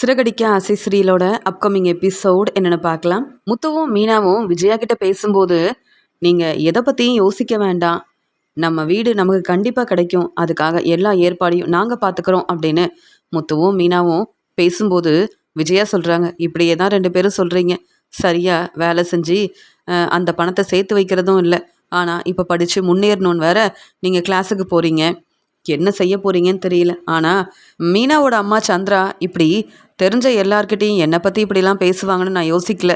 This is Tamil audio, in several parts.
சிறகடிக்க ஆசை சீரியலோட அப்கமிங் எபிசோட் என்னென்னு பார்க்கலாம். முத்துவும் மீனாவும் விஜயா கிட்ட பேசும்போது, நீங்கள் எதை பற்றியும் யோசிக்க வேண்டாம், நம்ம வீடு நமக்கு கண்டிப்பாக கிடைக்கும், அதுக்காக எல்லா ஏற்பாடையும் நாங்கள் பார்த்துக்குறோம் அப்படின்னு முத்துவும் மீனாவும் பேசும்போது விஜயா சொல்கிறாங்க, இப்படியே தான் ரெண்டு பேரும் சொல்கிறீங்க, சரியாக வேலை செஞ்சு அந்த பணத்தை சேர்த்து வைக்கிறதும் இல்லை, ஆனால் இப்போ படித்து முன்னேறணுன்னு வேற நீங்கள் கிளாஸுக்கு போகிறீங்க, என்ன செய்ய போகிறீங்கன்னு தெரியல. ஆனால் மீனாவோட அம்மா சந்திரா இப்படி தெரிஞ்ச எல்லார்கிட்டையும் என்னை பற்றி இப்படிலாம் பேசுவாங்கன்னு நான் யோசிக்கல.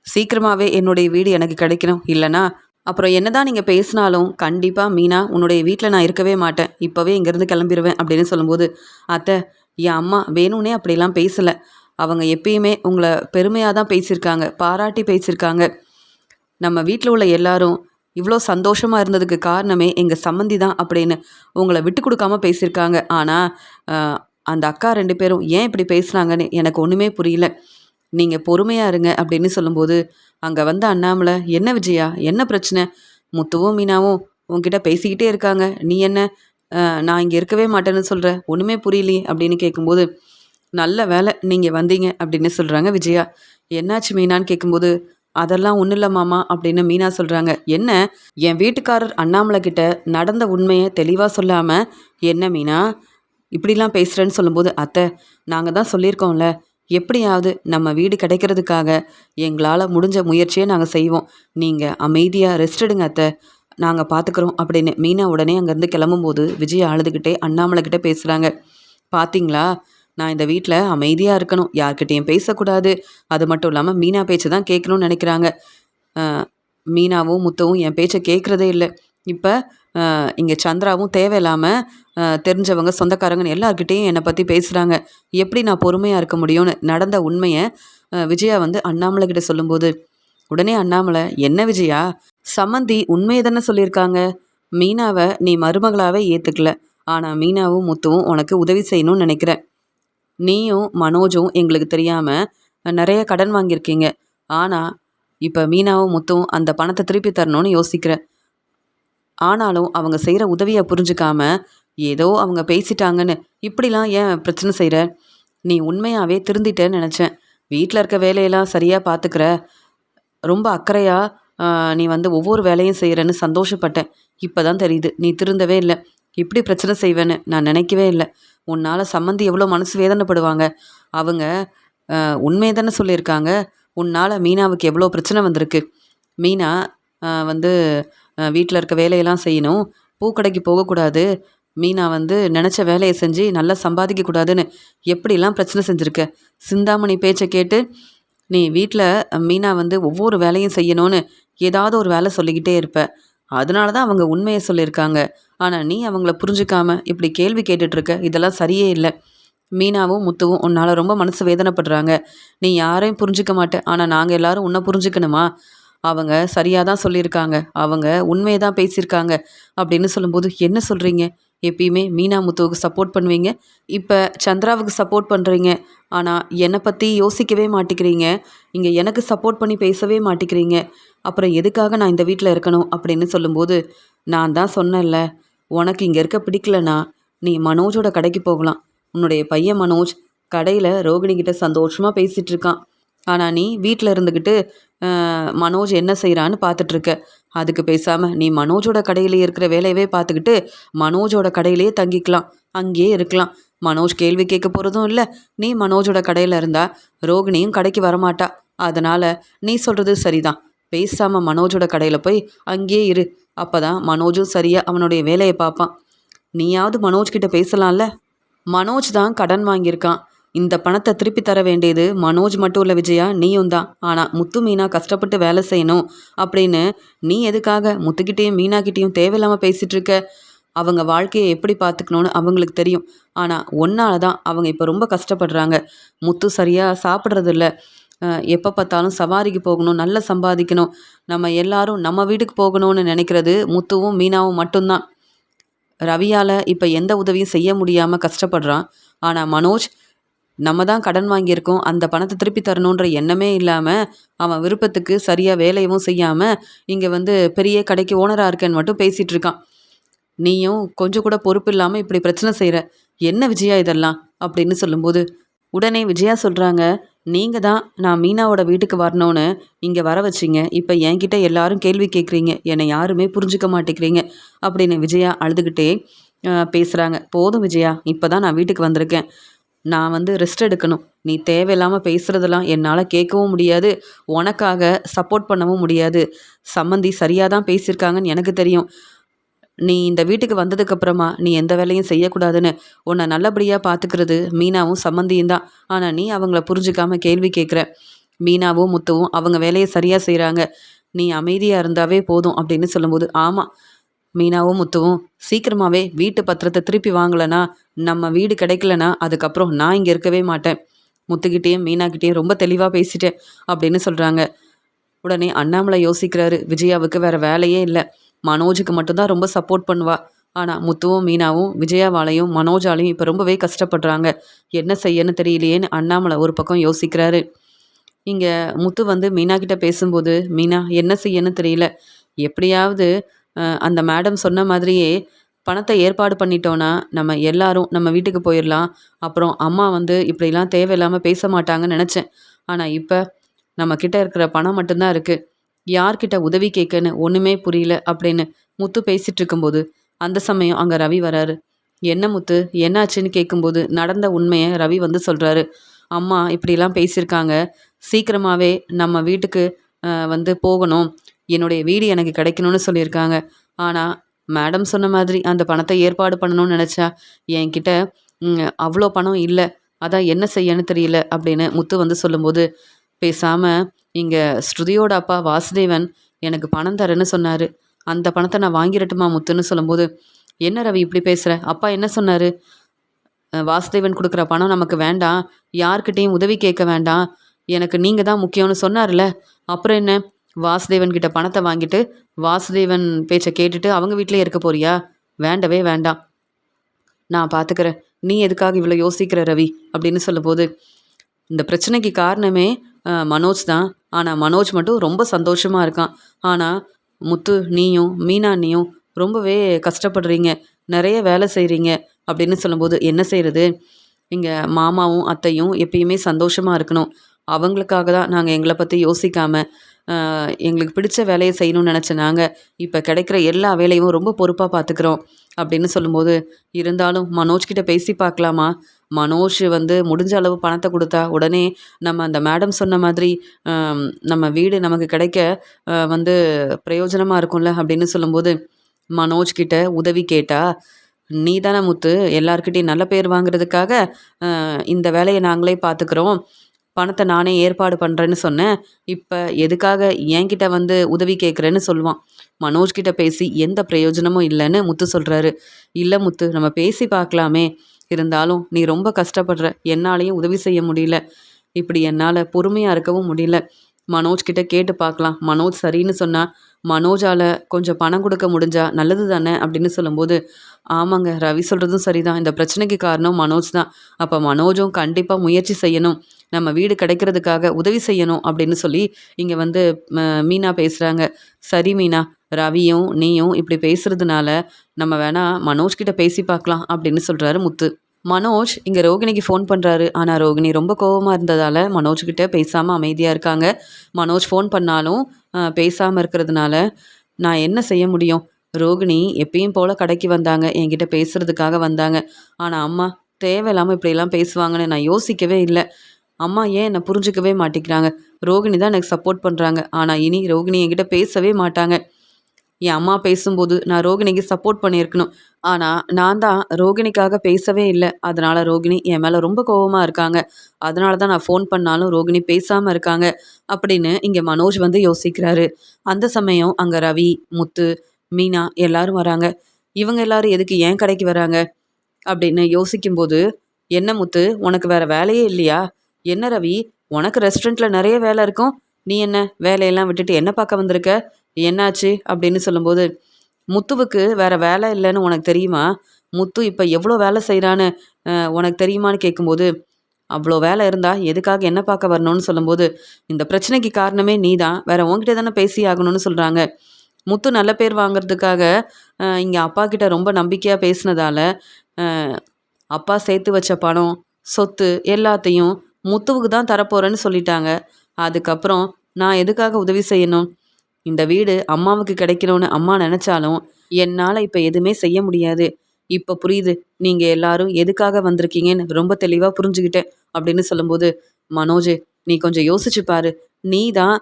சீக்கிரமாகவே என்னுடைய வீடு எனக்கு கிடைக்கணும், இல்லைனா அப்புறம் என்னதான் நீங்கள் பேசினாலும் கண்டிப்பாக மீனா உன்னுடைய வீட்டில் நான் இருக்கவே மாட்டேன், இப்போவே இங்கேருந்து கிளம்பிடுவேன் அப்படின்னு சொல்லும்போது, அத்தை என் அம்மா வேணும்னே அப்படிலாம் பேசலை, அவங்க எப்பயுமே உங்களை பெருமையாக தான் பேசியிருக்காங்க, பாராட்டி பேசியிருக்காங்க. நம்ம வீட்டில் உள்ள எல்லாரும் இவ்வளோ சந்தோஷமாக இருந்ததுக்கு காரணமே எங்கள் சம்மந்தி தான் அப்படின்னு உங்களை விட்டு கொடுக்காம பேசியிருக்காங்க. ஆனால் அந்த அக்கா ரெண்டு பேரும் ஏன் இப்படி பேசுனாங்கன்னு எனக்கு ஒன்றுமே புரியல, நீங்கள் பொறுமையாக இருங்க அப்படின்னு சொல்லும்போது, அங்கே வந்த அண்ணாமலை, என்ன விஜயா என்ன பிரச்சனை, முத்துவும் மீனாவும் உங்ககிட்ட பேசிக்கிட்டே இருக்காங்க, நீ என்ன நான் இங்கே இருக்கவே மாட்டேன்னு சொல்கிற, ஒன்றுமே புரியலையே அப்படின்னு கேட்கும்போது, நல்ல வேலை நீங்கள் வந்தீங்க அப்படின்னு சொல்கிறாங்க விஜயா. என்னாச்சு மீனான்னு கேட்கும்போது, அதெல்லாம் ஒன்றும் இல்லை மாமா அப்படின்னு மீனா சொல்கிறாங்க. என்ன, என் வீட்டுக்காரர் அண்ணாமலை கிட்ட நடந்த உண்மையை தெளிவாக சொல்லாமல் என்ன மீனா இப்படிலாம் பேசுகிறேன்னு சொல்லும்போது, அத்தை நாங்கள் தான் சொல்லியிருக்கோம்ல, எப்படியாவது நம்ம வீடு கிடைக்கிறதுக்காக எங்களால் முடிஞ்ச முயற்சியை நாங்கள் செய்வோம், நீங்கள் அமைதியாக ரெஸ்ட் எடுங்க அத்தை, நாங்கள் பார்த்துக்குறோம் அப்படின்னு மீனா உடனே அங்கேருந்து கிளம்பும்போது விஜய் அழுதுகிட்டே அண்ணாமலைக்கிட்ட பேசுகிறாங்க. பார்த்தீங்களா, நான் இந்த வீட்டில் அமைதியாக இருக்கணும், யார்கிட்டையும் பேசக்கூடாது, அது மட்டும் இல்லாமல் மீனா பேச்சு தான் கேட்கணும்னு நினைக்கிறாங்க. மீனாவும் முத்தவும் என் பேச்சை கேட்குறதே இல்லை, இப்போ இங்கே சந்திராவும் தேவையில்லாமல் தெரிஞ்சவங்க சொந்தக்காரங்கன்னு எல்லார்கிட்டேயும் என்னை பற்றி பேசுகிறாங்க, எப்படி நான் பொறுமையாக இருக்க முடியும்னு நடந்த உண்மையை விஜயா வந்து அண்ணாமலை கிட்ட சொல்லும்போது, உடனே அண்ணாமலை, என்ன விஜயா சம்மந்தி உண்மையை தானே சொல்லியிருக்காங்க, மீனாவை நீ மருமகளாகவே ஏற்றுக்கல, ஆனால் மீனாவும் முத்துவும் உனக்கு உதவி செய்யணும்னு நினைக்கிறேன், நீயும் மனோஜும் எங்களுக்கு தெரியாமல் நிறைய கடன் வாங்கியிருக்கீங்க, ஆனால் இப்போ மீனாவும் முத்துவும் அந்த பணத்தை திருப்பி தரணும்னு யோசிக்கிறேன், ஆனாலும் அவங்க செய்கிற உதவியை புரிஞ்சுக்காம ஏதோ அவங்க பேசிட்டாங்கன்னு இப்படிலாம் ஏன் பிரச்சனை செய்கிற, நீ உண்மையாகவே திருந்திட்டேன்னு நினச்சேன், வீட்டில் இருக்க வேலையெல்லாம் சரியாக பார்த்துக்கிற, ரொம்ப அக்கறையாக நீ வந்து ஒவ்வொரு வேலையும் செய்கிறேன்னு சந்தோஷப்பட்டேன், இப்போ தான் தெரியுது நீ திருந்தவே இல்லை, இப்படி பிரச்சனை செய்வேன்னு நான் நினைக்கவே இல்லை, உன்னால் சம்மந்தி எவ்வளோ மனசு வேதனைப்படுவாங்க, அவங்க உண்மையை தானே சொல்லியிருக்காங்க, உன்னால் மீனாவுக்கு எவ்வளோ பிரச்சனை வந்திருக்கு, மீனா வந்து வீட்டில் இருக்க வேலையெல்லாம் செய்யணும், பூக்கடைக்கு போகக்கூடாது, மீனா வந்து நினச்ச வேலையை செஞ்சு நல்லா சம்பாதிக்கக்கூடாதுன்னு எப்படிலாம் பிரச்சனை செஞ்சுருக்க, சிந்தாமணி பேச்சை கேட்டு நீ வீட்டில் மீனா வந்து ஒவ்வொரு வேலையும் செய்யணும்னு ஏதாவது ஒரு வேலை சொல்லிக்கிட்டே இருப்ப, அதனால தான் அவங்க உண்மையை சொல்லியிருக்காங்க, ஆனால் நீ அவங்கள புரிஞ்சுக்காம இப்படி கேள்வி கேட்டுட்ருக்க, இதெல்லாம் சரியே இல்லை, மீனாவும் முத்துவும் உன்னால் ரொம்ப மனசு வேதனைப்படுறாங்க, நீ யாரையும் புரிஞ்சிக்க மாட்டேன், ஆனால் நாங்கள் எல்லாரும் உன்னை புரிஞ்சுக்கணுமா, அவங்க சரியாக தான் சொல்லியிருக்காங்க, அவங்க உண்மையை தான் பேசியிருக்காங்க அப்படின்னு சொல்லும்போது, என்ன சொல்கிறீங்க, எப்பயுமே மீனா முத்துவுக்கு சப்போர்ட் பண்ணுவீங்க, இப்போ சந்திராவுக்கு சப்போர்ட் பண்ணுறீங்க, ஆனால் என்னை பற்றி யோசிக்கவே மாட்டேங்கிறீங்க, இங்கே எனக்கு சப்போர்ட் பண்ணி பேசவே மாட்டேங்கிறீங்க, அப்புறம் எதுக்காக நான் இந்த வீட்டில் இருக்கணும் அப்படின்னு சொல்லும்போது, நான் தான் சொன்னேன்ல, உனக்கு இங்கே இருக்க பிடிக்கலனா நீ மனோஜோட கடைக்கு போகலாம், உன்னுடைய பையன் மனோஜ் கடையில் ரோகிணிகிட்ட சந்தோஷமாக பேசிகிட்டு இருக்கான், ஆனால் நீ வீட்டில் இருந்துக்கிட்டு மனோஜ் என்ன செய்கிறான்னு பார்த்துட்ருக்க, அதுக்கு பேசாமல் நீ மனோஜோட கடையிலேயே இருக்கிற வேலையவே பார்த்துக்கிட்டு மனோஜோட கடையிலேயே தங்கிக்கலாம், அங்கேயே இருக்கலாம், மனோஜ் கேள்வி கேட்க போகிறதும் இல்லை, நீ மனோஜோட கடையில் இருந்தால் ரோகிணியும் கடைக்கு வரமாட்டா, அதனால் நீ சொல்கிறது சரிதான், பேசாமல் மனோஜோட கடையில் போய் அங்கேயே இரு, அப்போ தான் மனோஜும் சரியாக அவனுடைய வேலையை பார்ப்பான், நீயாவது மனோஜ்கிட்ட பேசலாம்ல, மனோஜ் தான் கடன் வாங்கியிருக்கான், இந்த பணத்தை திருப்பி தர வேண்டியது மனோஜ் மட்டும் இல்லை விஜயா, நீயும் தான், ஆனால் முத்து மீனா கஷ்டப்பட்டு வேலை செய்யணும் அப்படின்னு நீ எதுக்காக முத்துக்கிட்டேயும் மீனாக்கிட்டேயும் தேவையில்லாமல் பேசிகிட்டு இருக்க, அவங்க வாழ்க்கையை எப்படி பார்த்துக்கணுன்னு அவங்களுக்கு தெரியும், ஆனால் ஒன்னால தான் அவங்க இப்போ ரொம்ப கஷ்டப்படுறாங்க, முத்து சரியாக சாப்பிட்றதில்ல, எப்போ பார்த்தாலும் சவாரிக்கு போகணும், நல்லா சம்பாதிக்கணும், நம்ம எல்லாரும் நம்ம வீட்டுக்கு போகணும்னு நினைக்கிறது முத்துவும் மீனாவும் மட்டும்தான், ரவியால் இப்போ எந்த உதவியும் செய்ய முடியாமல் கஷ்டப்படுறான், ஆனால் மனோஜ் நம்ம தான் கடன் வாங்கியிருக்கோம், அந்த பணத்தை திருப்பி தரணுன்ற எண்ணமே இல்லாமல் அவன் விருப்பத்துக்கு சரியாக வேலையும் செய்யாமல் இங்கே வந்து பெரிய கடைக்கு ஓனராக இருக்கேன்னு மட்டும் பேசிகிட்டு இருக்கான், நீயும் கொஞ்சம் கூட பொறுப்பு இல்லாமல் இப்படி பிரச்சனை செய்கிற, என்ன விஜயா இதெல்லாம் அப்படின்னு சொல்லும்போது, உடனே விஜயா சொல்கிறாங்க, நீங்கள் தான் நான் மீனாவோட வீட்டுக்கு வரணும்னு இங்கே வர வச்சிங்க. இப்போ என்கிட்ட எல்லாரும் கேள்வி கேட்குறீங்க. என்னை யாருமே புரிஞ்சுக்க மாட்டேங்கிறீங்க அப்படின்னு விஜயா அழுதுகிட்டே பேசுகிறாங்க. போதும் விஜயா, இப்போ தான் நான் வீட்டுக்கு வந்திருக்கேன். நான் வந்து ரெஸ்ட் எடுக்கணும். நீ தேவையில்லாமல் பேசுகிறதெல்லாம் என்னால் கேட்கவும் முடியாது. உனக்காக சப்போர்ட் பண்ணவும் முடியாது. சம்மந்தி சரியாக தான் பேசியிருக்காங்கன்னு எனக்கு தெரியும். நீ இந்த வீட்டுக்கு வந்ததுக்கப்புறமா நீ எந்த வேலையும் செய்யக்கூடாதுன்னு உன்னை நல்லபடியாக பார்த்துக்கிறது மீனாவும் சம்மந்தியும் தான். ஆனால் நீ அவங்கள புரிஞ்சுக்காம கேள்வி கேட்குற. மீனாவும் முத்துவும் அவங்க வேலையை சரியாக செய்கிறாங்க. நீ அமைதியாக இருந்தாவே போதும் அப்படின்னு சொல்லும்போது, ஆமாம், மீனாவும் முத்துவும் சீக்கிரமாகவே வீட்டு பத்திரத்தை திருப்பி வாங்கலைன்னா, நம்ம வீடு கிடைக்கலனா அதுக்கப்புறம் நான் இங்கே இருக்கவே மாட்டேன். முத்துக்கிட்டேயும் மீனாக்கிட்டேயும் ரொம்ப தெளிவாக பேசிட்டேன் அப்படின்னு சொல்கிறாங்க. உடனே அண்ணாமலை யோசிக்கிறாரு, விஜயாவுக்கு வேறு வேலையே இல்லை. மனோஜுக்கு மட்டும்தான் ரொம்ப சப்போர்ட் பண்ணுவா. ஆனால் முத்துவும் மீனாவும் விஜயாவாலையும் மனோஜாலையும் இப்போ ரொம்பவே கஷ்டப்படுறாங்க. என்ன செய்யன்னு தெரியலையேன்னு அண்ணாமலை ஒரு பக்கம் யோசிக்கிறாரு. இங்கே முத்து வந்து மீனா கிட்ட பேசும்போது, மீனா என்ன செய்யன்னு தெரியல. எப்படியாவது அந்த மேடம் சொன்ன மாதிரியே பணத்தை ஏற்பாடு பண்ணிட்டோன்னா நம்ம எல்லாரும் நம்ம வீட்டுக்கு போயிடலாம். அப்புறம் அம்மா வந்து இப்படிலாம் தேவையில்லாமல் பேச மாட்டாங்கன்னு நினச்சேன். ஆனால் இப்போ நம்மக்கிட்ட இருக்கிற பணம் மட்டும்தான் இருக்குது. யார்கிட்ட உதவி கேட்கன்னு ஒன்றுமே புரியல அப்படின்னு முத்து பேசிகிட்டு இருக்கும்போது அந்த சமயம் அங்கே ரவி வராரு. என்ன முத்து, என்னாச்சுன்னு கேட்கும்போது நடந்த உண்மையை ரவி வந்து சொல்கிறாரு. அம்மா இப்படிலாம் பேசியிருக்காங்க. சீக்கிரமாகவே நம்ம வீட்டுக்கு வந்து போகணும். என்னுடைய வீடு எனக்கு கிடைக்கணும்னு சொல்லியிருக்காங்க. ஆனால் மேடம் சொன்ன மாதிரி அந்த பணத்தை ஏற்பாடு பண்ணணும்னு நினச்சா என்கிட்ட அவ்வளோ பணம் இல்லை. அதான் என்ன செய்யன்னு தெரியல அப்படின்னு முத்து வந்து சொல்லும்போது, பேசாமல் இங்கே ஸ்ருதியோட அப்பா வாசுதேவன் எனக்கு பணம் தரேன்னு சொன்னார். அந்த பணத்தை நான் வாங்கிடட்டுமா முத்துன்னு சொல்லும்போது, என்ன ரவி இப்படி பேசுகிற? அப்பா என்ன சொன்னார்? வாசுதேவன் கொடுக்குற பணம் நமக்கு வேண்டாம். யார்கிட்டையும் உதவி கேட்க வேண்டாம். எனக்கு நீங்கள் தான் முக்கியம்னு சொன்னார்ல. அப்புறம் என்ன? வாசுதேவன் கிட்ட பணத்தை வாங்கிட்டு வாசுதேவன் பேச்சை கேட்டுட்டு அவங்க வீட்டிலே இருக்க போறியா? வேண்டவே வேண்டாம். நான் பார்த்துக்கிறேன். நீ எதுக்காக இவ்வளோ யோசிக்கிற ரவி அப்படின்னு சொல்லும்போது, இந்த பிரச்சனைக்கு காரணமே மனோஜ் தான். ஆனால் மனோஜ் மட்டும் ரொம்ப சந்தோஷமாக இருக்கான். ஆனால் முத்து, நீயும் மீனா அண்ணியும் ரொம்பவே கஷ்டப்படுறீங்க. நிறைய வேலை செய்கிறீங்க அப்படின்னு சொல்லும்போது, என்ன செய்கிறது? இங்கே மாமாவும் அத்தையும் எப்பயுமே சந்தோஷமாக இருக்கணும். அவங்களுக்காக தான் நாங்கள் எங்களை பற்றி யோசிக்காமல் எங்களுக்கு பிடிச்ச வேலையை செய்யணும்னு நினச்ச நாங்கள் இப்போ கிடைக்கிற எல்லா வேலையும் ரொம்ப பொறுப்பாக பார்த்துக்கிறோம் அப்படின்னு சொல்லும்போது, இருந்தாலும் மனோஜ்கிட்ட பேசி பார்க்கலாமா? மனோஜ் வந்து முடிஞ்ச அளவு பணத்தை கொடுத்தா உடனே நம்ம அந்த மேடம் சொன்ன மாதிரி நம்ம வீடு நமக்கு கிடைக்க வந்து பிரயோஜனமாக இருக்கும்ல அப்படின்னு சொல்லும்போது, மனோஜ்கிட்ட உதவி கேட்டா, நீ தானே முத்து எல்லார்கிட்டையும் நல்ல பேர் வாங்குறதுக்காக இந்த வேலையை நாங்களே பார்த்துக்கிறோம், பணத்தை நானே ஏற்பாடு பண்ணுறேன்னு சொன்னேன். இப்போ எதுக்காக என்கிட்ட வந்து உதவி கேட்குறேன்னு சொல்லுவான். மனோஜ்கிட்ட பேசி எந்த பிரயோஜனமும் இல்லைன்னு முத்து சொல்கிறாரு. இல்லை முத்து, நம்ம பேசி பார்க்கலாமே. இருந்தாலும் நீ ரொம்ப கஷ்டப்படுற. என்னாலையும் உதவி செய்ய முடியல. இப்படி என்னால் பொறுமையாக இருக்கவும் முடியல. மனோஜ்கிட்ட கேட்டு பார்க்கலாம். மனோஜ் சரின்னு சொன்னால் மனோஜால் கொஞ்சம் பணம் கொடுக்க முடிஞ்சா நல்லது தானே அப்படின்னு சொல்லும்போது, ஆமாங்க, ரவி சொல்கிறதும் சரிதான். இந்த பிரச்சனைக்கு காரணம் மனோஜ் தான். அப்போ மனோஜும் கண்டிப்பாக முயற்சி செய்யணும். நம்ம வீடு கிடைக்கிறதுக்காக உதவி செய்யணும் அப்படின்னு சொல்லி இங்கே வந்து மீனா பேசுகிறாங்க. சரி மீனா, ரவியும் நீயும் இப்படி பேசுகிறதுனால நம்ம வேணால் மனோஜ்கிட்ட பேசி பார்க்கலாம் அப்படின்னு சொல்கிறாரு முத்து. மனோஜ் இங்கே ரோகிணிக்கு ஃபோன் பண்ணுறாரு. ஆனால் ரோகிணி ரொம்ப கோவமாக இருந்ததால் மனோஜ்கிட்ட பேசாமல் அமைதியாக இருக்காங்க. மனோஜ் ஃபோன் பண்ணாலும் பேசாமல் இருக்கிறதுனால நான் என்ன செய்ய முடியும்? ரோகிணி எப்பயும் போல் கடைக்கு வந்தாங்க, என்கிட்ட பேசுகிறதுக்காக வந்தாங்க. ஆனால் அம்மா தேவையில்லாமல் இப்படியெல்லாம் பேசுவாங்கன்னு நான் யோசிக்கவே இல்லை. அம்மா ஏன் என்னை புரிஞ்சுக்கவே மாட்டேங்கிறாங்க? ரோகிணி தான் எனக்கு சப்போர்ட் பண்ணுறாங்க. ஆனால் இனி ரோகிணி என்கிட்ட பேசவே மாட்டாங்க. என் அம்மா பேசும்போது நான் ரோகிணிக்கு சப்போர்ட் பண்ணியிருக்கணும். ஆனால் நான் தான் ரோகிணிக்காக பேசவே இல்லை. அதனால் ரோகிணி என் மேலே ரொம்ப கோவமாக இருக்காங்க. அதனால தான் நான் ஃபோன் பண்ணாலும் ரோகிணி பேசாமல் இருக்காங்க அப்படின்னு இங்கே மனோஜ் வந்து யோசிக்கிறாரு. அந்த சமயம் அங்கே ரவி, முத்து, மீனா எல்லாரும் வராங்க. இவங்க எல்லாரும் எதுக்கு ஏன் கடைக்கு வராங்க அப்படின்னு யோசிக்கும்போது, என்ன முத்து, உனக்கு வேறு வேலையே இல்லையா? என்ன ரவி, உனக்கு ரெஸ்டாரண்ட்டில் நிறைய வேலை இருக்கும். நீ என்ன வேலையெல்லாம் விட்டுட்டு என்ன பார்க்க வந்திருக்க? என்னாச்சு அப்படின்னு சொல்லும்போது, முத்துவுக்கு வேறு வேலை இல்லைன்னு உனக்கு தெரியுமா? முத்து இப்போ எவ்வளோ வேலை செய்கிறான்னு உனக்கு தெரியுமான்னு கேட்கும்போது, அவ்வளோ வேலை இருந்தால் எதுக்காக என்ன பார்க்க வரணும்னு சொல்லும்போது, இந்த பிரச்சனைக்கு காரணமே நீ தான், வேறு உன்கிட்ட தானே பேசி ஆகணும்னு சொல்கிறாங்க. முத்து நல்ல பேர் வாங்கிறதுக்காக இங்கே அப்பா கிட்ட ரொம்ப நம்பிக்கையாக பேசினதால அப்பா சேர்த்து வச்ச பணம் சொத்து எல்லாத்தையும் முத்துவுக்கு தான் தரப்போறேன்னு சொல்லிட்டாங்க. அதுக்கப்புறம் நான் எதுக்காக உதவி செய்யணும்? இந்த வீடு அம்மாவுக்கு கிடைக்கணும்னு அம்மா நெனச்சாலும், என்னால இப்ப எதுவுமே செய்ய முடியாது. இப்ப புரியுது. நீங்க எல்லாரும் எதுக்காக வந்திருக்கீங்கன்னு ரொம்ப தெளிவா புரிஞ்சுகிட்டேன்." அப்படின்னு சொல்லும்போது, "மனோஜ், நீ கொஞ்சம் யோசிச்சு பாரு. நீ தான்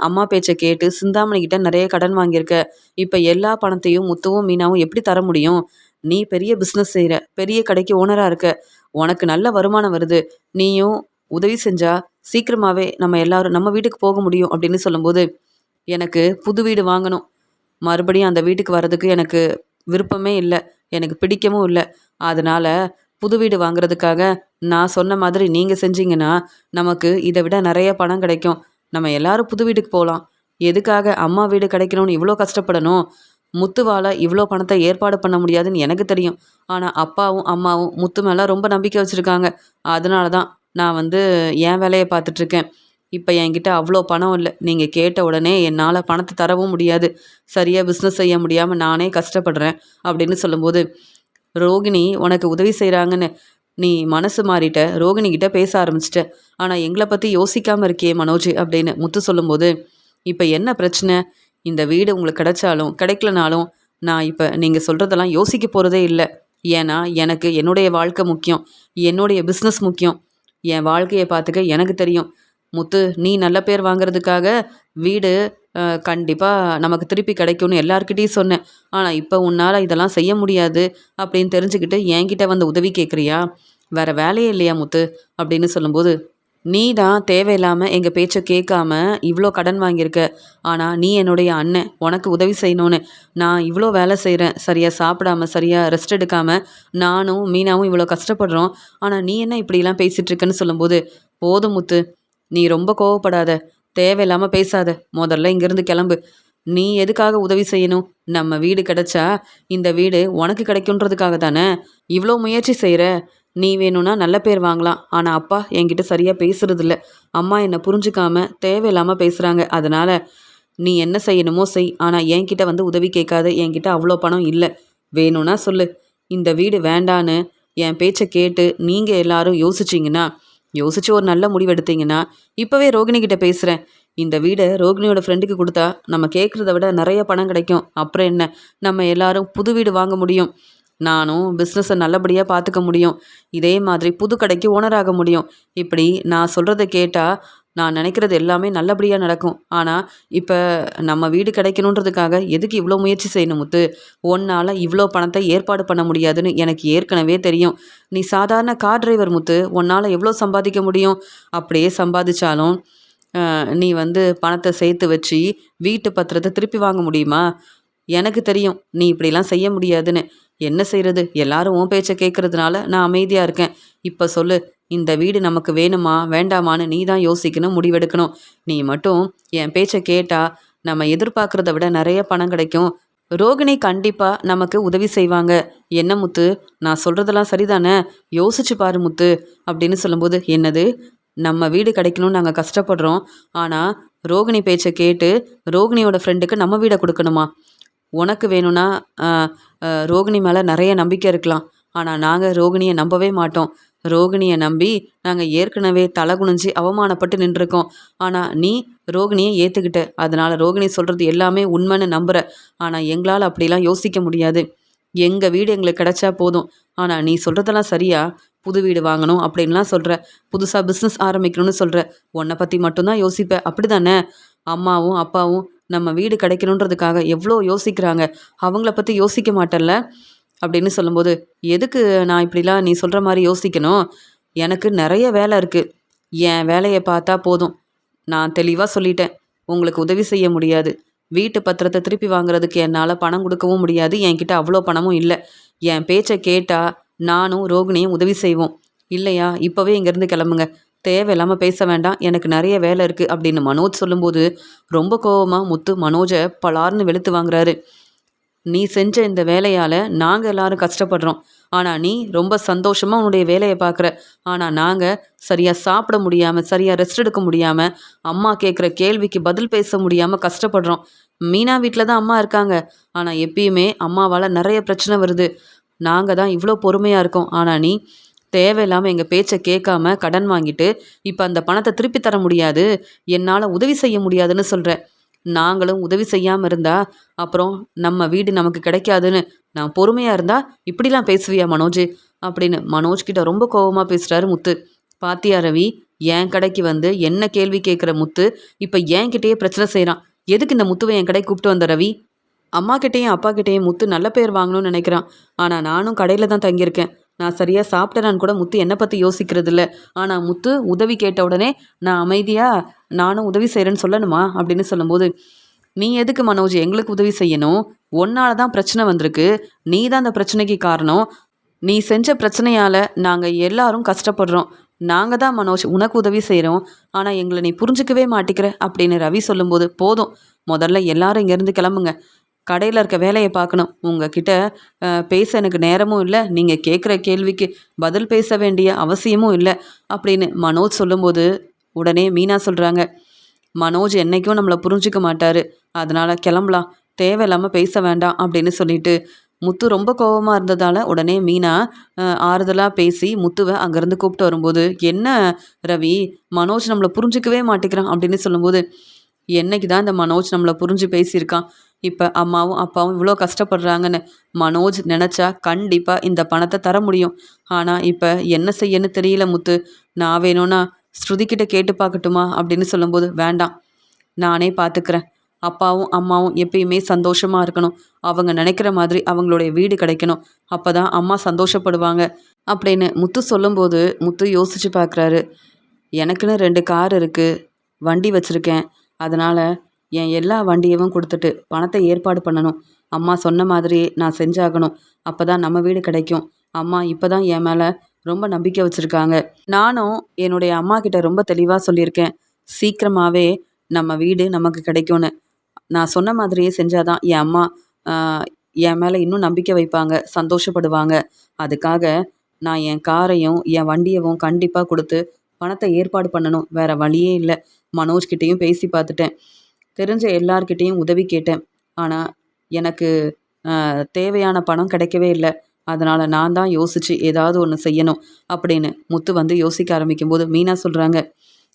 அம்மா பேச்ச கேட்டு சிந்தாமணி கிட்ட நெறைய கடன் வாங்கியிருக்க. இப்ப எல்லா பணத்தையும் முத்துவும், மீனாவும் எப்படி தர முடியும்? நீ பெரிய பிசினஸ் செய்ற. பெரிய கடைக்கு ஓனரா இருக்க. உனக்கு நல்ல வருமானம் வருது. நீயும் உதவி செஞ்சா சீக்கிரமாவே நம்ம எல்லாரும் நம்ம வீட்டுக்கு போக முடியும்." அப்படின்னு சொல்லும்போது, "எனக்கு புது வீடு வாங்கணும். மறுபடியும் அந்த வீட்டுக்கு வர்றதுக்கு எனக்கு விருப்பமே இல்ல. எனக்கு பிடிக்கவும் இல்ல. அதனால புது வீடு வாங்குறதுக்காக நான் சொன்ன மாதிரி நீங்க செஞ்சீங்கன்னா, நமக்கு இத விட நெறைய பணம் கிடைக்கும். நம்ம எல்லாரும் புது வீட்டுக்கு போலாம். எதுக்காக அம்மா வீடு கிடைக்கணும்னு இவ்ளோ கஷ்டப்படணும்? முத்துவால இவ்ளோ பணத்த ஏற்பாடு பண்ண முடியாதுன்னு எனக்கு தெரியும். ஆனா அப்பாவும், அம்மாவும் முத்து மேல ரொம்ப நம்பிக்கை வச்சிருக்காங்க. அதனால தான் நான் என் வேலைய பார்த்துட்டுருக்கேன். இப்ப என்கிட்ட அவ்ளோ பணம் இல்ல. நீங்க கேட்ட உடனே என்னால பணத்த தரவும் முடியாது. சரியா பிசினஸ் செய்ய முடியாம நானே கஷ்டப்படுறேன்." அப்படின்னு சொல்லும்போது, "ரோகிணி உனக்கு உதவி செய்றாங்கன்னு நீ மனசு மாறிட்ட. ரோகிணி கிட்ட பேச ஆரம்பிச்சுட்ட. ஆனா எங்கள பத்தி யோசிக்காம இருக்கியே மனோஜ்." அப்படின்னு முத்து சொல்லும்போது, "இப்ப என்ன பிரச்சனை? இந்த வீடு உங்களுக்கு கிடைச்சாலும், கிடைக்கலனாலும் நான் இப்ப நீங்க சொல்றதெல்லாம் யோசிக்க போறதே இல்ல. ஏன்னா எனக்கு என்னுடைய வாழ்க்கை முக்கியம். என்னுடைய பிசினஸ் முக்கியம். என் வாழ்க்கைய பார்த்துக்க எனக்கு தெரியும். முத்து, நீ நல்ல பேர் வாங்குறதுக்காக வீடு கண்டிப்பா நமக்கு திருப்பி கிடைக்கும்னு எல்லார்கிட்டயும் சொன்னேன். ஆனா இப்ப உன்னால இதெல்லாம் செய்ய முடியாது அப்படின்னு தெரிஞ்சுக்கிட்டு என்கிட்ட வந்து உதவி கேட்குறியா? வேற வேலையே இல்லையா முத்து?" அப்படின்னு சொல்லும்போது, "நீ தான் தேவையில்லாம எங்க பேச்ச கேட்காம இவ்ளோ கடன் வாங்கியிருக்க. ஆனா நீ என்னுடைய அண்ணன். உனக்கு உதவி செய்யணும்னு நான் இவ்ளோ வேலை செய்றேன். சரியா சாப்பிடாம, சரியா ரெஸ்ட் எடுக்காம நானும், மீனாவும் இவ்ளோ கஷ்டப்படுறோம். ஆனா நீ என்ன இப்படிலாம் பேசிட்டு இருக்கன்னு?" சொல்லும்போது, "போதும் முத்து. நீ ரொம்ப கோவப்படாத. தேவையில்லாம பேசாத. மொதல்ல இங்கேருந்து கெளம்பு. நீ எதுக்காக உதவி செய்யணும்? நம்ம வீடு கிடைச்சா, இந்த வீடு உனக்கு கிடைக்குன்றதுக்காக தானே இவ்ளோ முயற்சி செய்ற. நீ வேணும்னா நல்ல பேர் வாங்கலாம். ஆனா அப்பா என்கிட்ட சரியா பேசுறதில்ல. அம்மா என்ன புரிஞ்சுக்காம தேவையில்லாம பேசுறாங்க. அதனால நீ என்ன செய்யணுமோ செய். ஆனா என்கிட்ட வந்து உதவி கேட்காத. என்கிட்ட அவ்ளோ பணம் இல்ல. வேணும்னா சொல்லு. இந்த வீடு வேண்டான்னு என் பேச்ச கேட்டு நீங்க எல்லாரும் யோசிச்சீங்கன்னா, யோசிச்சு ஒரு நல்ல முடிவு எடுத்தீங்கன்னா, இப்பவே ரோகிணி கிட்ட பேசுறேன். இந்த வீட ரோகிணியோட ஃப்ரெண்டுக்கு குடுத்தா, நம்ம கேட்கறத விட நெறைய பணம் கிடைக்கும். அப்புறம் என்ன? நம்ம எல்லாரும் புது வீடு வாங்க முடியும். நானும் பிசினஸ நல்லபடியா பார்த்துக்க முடியும். இதே மாதிரி புது கடைக்கு ஓனர் ஆக முடியும். இப்படி நான் சொல்றத கேட்டா, நான் நினைக்கிறது எல்லாமே நல்லபடியா நடக்கும். ஆனா, இப்ப நம்ம வீடு கிடைக்கணுன்றதுக்காக எதுக்கு இவ்ளோ முயற்சி செய்யணும் முத்து? உன்னால இவ்ளோ பணத்த ஏற்பாடு பண்ண முடியாதுன்னு எனக்கு ஏற்கனவே தெரியும். நீ சாதாரண கார் டிரைவர் முத்து. உன்னால எவ்ளோ சம்பாதிக்க முடியும்? அப்படியே சம்பாதிச்சாலும், நீ பணத்த சேர்த்து வச்சு, வீட்டு பத்திரத்த திருப்பி வாங்க முடியுமா? எனக்கு தெரியும். நீ இப்படிலாம் செய்ய முடியாதுன்னு. என்ன செய்றது? எல்லாரும் உன் பேச்ச கேட்கறதுனால நான் அமைதியா இருக்கேன். இப்ப சொல்லு. இந்த வீடு நமக்கு வேணுமா? வேண்டாமான்னு நீ தான் யோசிக்கணும், முடிவெடுக்கணும். நீ மட்டும் என் பேச்ச கேட்டா, நம்ம எதிர்பார்க்கிறத விட நெறைய பணம் கிடைக்கும். ரோகிணி கண்டிப்பா நமக்கு உதவி செய்வாங்க. என்ன முத்து? நான் சொல்றதெல்லாம் சரிதானே? யோசிச்சு பாரு முத்து." அப்படின்னு சொல்லும்போது, "என்னது? நம்ம வீடு கிடைக்கணும்னு நாங்க கஷ்டப்படுறோம். ஆனா, ரோகிணி பேச்ச கேட்டு, ரோகிணியோட ஃப்ரெண்டுக்கு நம்ம வீட குடுக்கணுமா? உனக்கு வேணும்னா, அ ரோகிணி மேல நெறைய நம்பிக்கை இருக்கலாம். ஆனா, நாங்க ரோகிணிய நம்பவே மாட்டோம். ரோகிணிய நம்பி நாங்க ஏற்கனவே தல குனிஞ்சு அவமானப்பட்டு நின்றுருக்கோம். ஆனா, நீ ரோகிணிய ஏத்துக்கிட்ட. அதனால ரோகிணி சொல்றது எல்லாமே உண்மைன்னு நம்புற. ஆனா, எங்களால அப்படிலாம் யோசிக்க முடியாது. எங்க வீடு எங்களுக்கு கிடைச்சா போதும். ஆனா, நீ சொல்றதெல்லாம் சரியா? புது வீடு வாங்கணும் அப்படின்லாம் சொல்ற. புதுசா பிசினஸ் ஆரம்பிக்கணும்னு சொல்ற. உன்ன பத்தி மட்டும் தான் யோசிப்ப. அப்படிதானே? அம்மாவும், அப்பாவும் நம்ம வீடு கிடைக்கணுன்றதுக்காக எவ்ளோ யோசிக்கிறாங்க. அவங்கள பத்தி யோசிக்க மாட்டல்ல?" அப்படின்னு சொல்லும்போது, "எதுக்கு நான் இப்படிலாம் நீ சொல்ற மாரி யோசிக்கணும்? எனக்கு நெறைய வேலை இருக்கு. என் வேலைய பார்த்தா போதும். நான் தெளிவா சொல்லிட்டேன். உங்களுக்கு உதவி செய்ய முடியாது. வீட்டு பத்திரத்த திருப்பி வாங்குறதுக்கு என்னால பணம் குடுக்கவும் முடியாது. என்கிட்ட அவ்ளோ பணமும் இல்ல. என் பேச்ச கேட்டா நானும் ரோகிணியும் உதவி செய்வோம். இல்லையா, இப்பவே இங்கேருந்து கிளம்புங்க. தேவையில்லாம பேச வேண்டாம். எனக்கு நெறைய வேலை இருக்கு." அப்படின்னு மனோஜ் சொல்லும்போது, ரொம்ப கோவமா முத்து மனோஜ பலார்ன்னு வெளுத்து வாங்குறாரு. "நீ செஞ்ச இந்த வேலையால நாங்க எல்லாரும் கஷ்டப்படுறோம். ஆனா நீ ரொம்ப சந்தோஷமா உன்னுடைய வேலைய பார்க்குற. ஆனா நாங்க சரியா சாப்பிட முடியாம, சரியா ரெஸ்ட் எடுக்க முடியாம, அம்மா கேட்குற கேள்விக்கு பதில் பேச முடியாம கஷ்டப்படுறோம். மீனா வீட்ல தான் அம்மா இருக்காங்க. ஆனா எப்பயுமே அம்மாவால நெறைய பிரச்சனை வருது. நாங்க தான் இவ்ளோ பொறுமையா இருக்கோம். ஆனா நீ தேவையில்லாமல் எங்கள் பேச்சை கேட்காம கடன் வாங்கிட்டு இப்போ அந்த பணத்தை திருப்பி தர முடியாது, என்னால் உதவி செய்ய முடியாதுன்னு சொல்கிற. நாங்களும் உதவி செய்யாமல் இருந்தா அப்புறம் நம்ம வீடு நமக்கு கிடைக்காதுன்னு நான் பொறுமையாக இருந்தா இப்படிலாம் பேசுவியா மனோஜ் அப்படின்னு மனோஜ் கிட்ட ரொம்ப கோபமாக பேசுகிறாரு முத்து. பாத்தியா ரவி, என் கடைக்கு வந்து என்ன கேள்வி கேட்குற முத்து இப்போ என்கிட்டயே பிரச்சனை செய்கிறான். எதுக்கு இந்த முத்துவை என் கடைக்கு கூப்பிட்டு வந்த ரவி? அம்மா கிட்டேயும் அப்பா கிட்டேயும் முத்து நல்ல பேர் வாங்கணும்னு நினைக்கிறான். ஆனால் நானும் கடையில் தான் தங்கியிருக்கேன். நான் சரியாக சாப்பிட்டேனான்னு கூட முத்து என்னை பற்றி யோசிக்கிறது இல்லை. ஆனால் முத்து உதவி கேட்ட உடனே நான் அமைதியாக நானும் உதவி செய்கிறேன்னு சொல்லணுமா அப்படின்னு சொல்லும்போது, நீ எதுக்கு மனோஜ் எங்களுக்கு உதவி செய்யணும்? உன்னால தான் பிரச்சனை வந்திருக்கு. நீ தான் அந்த பிரச்சனைக்கு காரணம். நீ செஞ்ச பிரச்சனையால் நாங்கள் எல்லாரும் கஷ்டப்படுறோம். நாங்கள் தான் மனோஜ் உனக்கு உதவி செய்கிறோம். ஆனால் எங்களை நீ புரிஞ்சுக்கவே மாட்டிக்கிற அப்படின்னு ரவி சொல்லும்போது, போதும், முதல்ல எல்லாரும் இங்கேருந்து கிளம்புங்க. கடையில் இருக்க வேலையை பார்க்கணும். உங்ககிட்ட பேச எனக்கு நேரமும் இல்லை. நீங்கள் கேட்குற கேள்விக்கு பதில் பேச வேண்டிய அவசியமும் இல்லை அப்படின்னு மனோஜ் சொல்லும்போது, உடனே மீனா சொல்கிறாங்க, மனோஜ் என்றைக்கும் நம்மளை புரிஞ்சிக்க மாட்டார், அதனால் கிளம்பலாம், தேவையில்லாமல் பேச வேண்டாம் அப்படின்னு சொல்லிட்டு முத்து ரொம்ப கோபமாக இருந்ததால் உடனே மீனா ஆறுதலாக பேசி முத்துவை அங்கேருந்து கூப்பிட்டு வரும்போது, என்ன ரவி, மனோஜ் நம்மளை புரிஞ்சிக்கவே மாட்டேங்கிறான் அப்படின்னு சொல்லும்போது, என்னைக்கு தான் இந்த மனோஜ் நம்மளை புரிஞ்சு பேசியிருக்கான்? இப்போ அம்மாவும் அப்பாவும் இவ்வளோ கஷ்டப்படுறாங்கன்னு மனோஜ் நினச்சா கண்டிப்பாக இந்த பணத்தை தர முடியும். ஆனால் இப்போ என்ன செய்யன்னு தெரியல முத்து. நான் வேணும்னா ஸ்ருதிக்கிட்ட கேட்டு பார்க்கட்டுமா அப்படின்னு சொல்லும்போது, வேண்டாம், நானே பார்த்துக்கிறேன். அப்பாவும் அம்மாவும் எப்பயுமே சந்தோஷமாக இருக்கணும். அவங்க நினைக்கிற மாதிரி அவங்களுடைய வீடு கிடைக்கணும். அப்போ தான் அம்மா சந்தோஷப்படுவாங்க அப்படின்னு முத்து சொல்லும்போது, முத்து யோசித்து பார்க்குறாரு. எனக்குன்னு 2 கார் இருக்குது, வண்டி வச்சுருக்கேன். அதனால் என் எல்லா வண்டியவும் கொடுத்துட்டு பணத்தை ஏற்பாடு பண்ணணும். அம்மா சொன்ன மாதிரி நான் செஞ்சாகணும். அப்போ தான் நம்ம வீடு கிடைக்கும். அம்மா இப்போ தான் என் மேலே ரொம்ப நம்பிக்கை வச்சுருக்காங்க. நானும் என்னுடைய அம்மா கிட்ட ரொம்ப தெளிவாக சொல்லியிருக்கேன், சீக்கிரமாகவே நம்ம வீடு நமக்கு கிடைக்கும்னு. நான் சொன்ன மாதிரியே செஞ்சாதான் என் அம்மா என் மேலே இன்னும் நம்பிக்கை வைப்பாங்க, சந்தோஷப்படுவாங்க. அதுக்காக நான் என் காரையும் என் வண்டியவும் கண்டிப்பாக கொடுத்து பணத்தை ஏற்பாடு பண்ணணும். வேறு வழியே இல்லை. மனோஜ்கிட்டேயும் பேசி பார்த்துட்டேன். தெரிஞ்ச எல்லார்கிட்டேயும் உதவி கேட்டேன். ஆனால் எனக்கு தேவையான பணம் கிடைக்கவே இல்லை. அதனால் நான் தான் யோசித்து ஏதாவது ஒன்று செய்யணும் அப்படின்னு முத்து வந்து யோசிக்க ஆரம்பிக்கும்போது, மீனா சொல்கிறாங்க,